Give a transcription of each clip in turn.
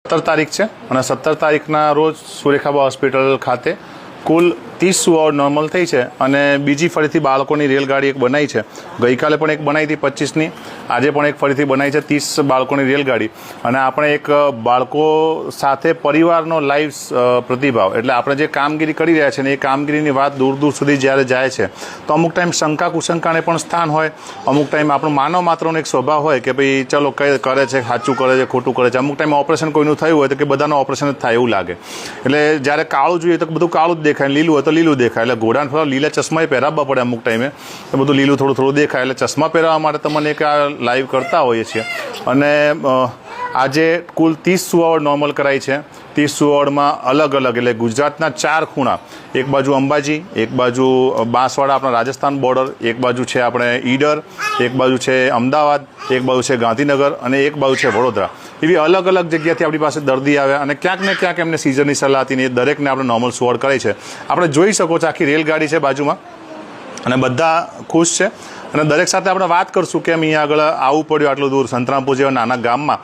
17 તારીખ છે અને 17 તારીખના રોજ સુરેખાબા હોસ્પિટલ ખાતે કુલ 30 સુવાઓ નોર્મલ થઈ છે અને બીજી ફરીથી બાળકોની રેલગાડી એક બનાવી છે. ગઈકાલે પણ એક બનાવી હતી 25ની, આજે પણ એક ફરીથી બનાવી છે 30 બાળકોની રેલગાડી. અને આપણે એક બાળકો સાથે પરિવારનો લાઈવ પ્રતિભાવ, એટલે આપણે જે કામગીરી કરી રહ્યા છે ને એ કામગીરીની વાત દૂર દૂર સુધી જ્યારે જાય છે તો અમુક ટાઈમ શંકા કુશંકાને પણ સ્થાન હોય, અમુક ટાઈમ આપણો માનવ માત્રનો એક સ્વભાવ હોય કે ભાઈ ચલો કરે છે, સાચું કરે છે, ખોટું કરે છે. અમુક ટાઈમ ઓપરેશન કોઈનું થયું હોય તો કે બધાનું ઓપરેશન જ થાય એવું લાગે. એટલે જ્યારે કાળું જોઈએ તો બધું કાળું જ દેખાય, લીલું હોય તો લીલું દેખાય. એટલે ઘોડાને થોડા લીલા ચશ્માએ પહેરાવવા પડે અમુક ટાઈમે, તો બધું લીલું થોડું થોડું દેખાય. એટલે ચશ્મા પહેરાવવા માટે તમને એક આ લાઈવ કરતા હોઈએ છીએ. અને આજે કુલ 30 સુવાવડ નોર્મલ કરાઈ છે. 30 સુવાવડમાં અલગ અલગ, એટલે ગુજરાતના 4 ખૂણા, એક બાજુ અંબાજી, એક બાજુ બાંસવાડા આપણા રાજસ્થાન બોર્ડર, એક બાજુ છે આપણે ઈડર, એક બાજુ છે અમદાવાદ, એક બાજુ છે ગાંધીનગર અને એક બાજુ છે વડોદરા. એવી અલગ અલગ જગ્યાથી આપણી પાસે દર્દી આવ્યા અને ક્યાંક ને ક્યાંક એમને સીઝરની સલાહ હતી ને એ દરેકને આપણે નોર્મલ સુવાવડ કરાઈ છે. આપણે જોઈ શકો છો આખી રેલગાડી છે બાજુમાં અને બધા ખુશ છે. અને દરેક સાથે આપણે વાત કરશું કેમ અહીંયા આગળ આવવું પડ્યું આટલું દૂર, સંતરામપુર જેવા નાના ગામમાં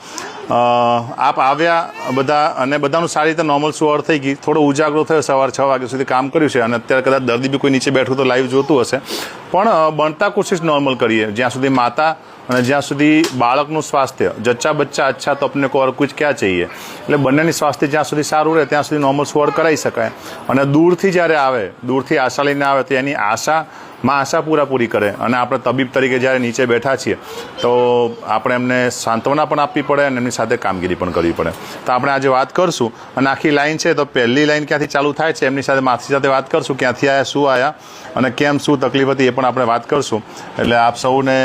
આપ આવ્યા બધા, અને બધાનું સારી રીતે નોર્મલ સુવાવડ થઈ ગઈ. થોડો ઉજાગરો થયો, સવાર 6 વાગ્યા સુધી કામ કર્યું છે અને અત્યારે કદાચ દર્દી બી કોઈ નીચે બેઠું તો લાઈવ જોતું હશે. પણ બનતા કોશિશ નોર્મલ કરીએ જ્યાં સુધી માતા અને જ્યાં સુધી બાળકનું સ્વાસ્થ્ય, જચ્ચા બચ્ચા અચ્છા તો अपने को और कुछ क्या चाहिए. એટલે બંનેની સ્વાસ્થ્ય જ્યાં સુધી સારું રહે ત્યાં સુધી નોર્મલ સુવાવડ કરાવી શકાય. અને દૂરથી જ્યારે આવે, દૂરથી આશા લઈને આવે તો એની આશા પૂરી કરે. અને આપણે તબીબ તરીકે જ્યારે નીચે બેઠા છીએ તો આપણે એમને સાંત્વના પણ આપવી પડે અને એમની સાથે કામગીરી પણ કરવી પડે. તો આપણે આજે વાત કરશું અને આખી લાઈન છે તો પહેલી લાઈન ક્યાંથી ચાલુ થાય છે એમની સાથે માથી સાથે વાત કરશું, ક્યાંથી આવ્યા, શું આવ્યા અને કેમ શું તકલીફ હતી એ પણ આપણે વાત કરશું. એટલે આપ સૌને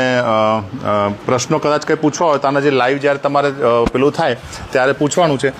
પ્રશ્નો કદાચ કંઈ પૂછવા હોય તો આના જે લાઈવ જ્યારે તમારે પેલું થાય ત્યારે પૂછવાનું છે.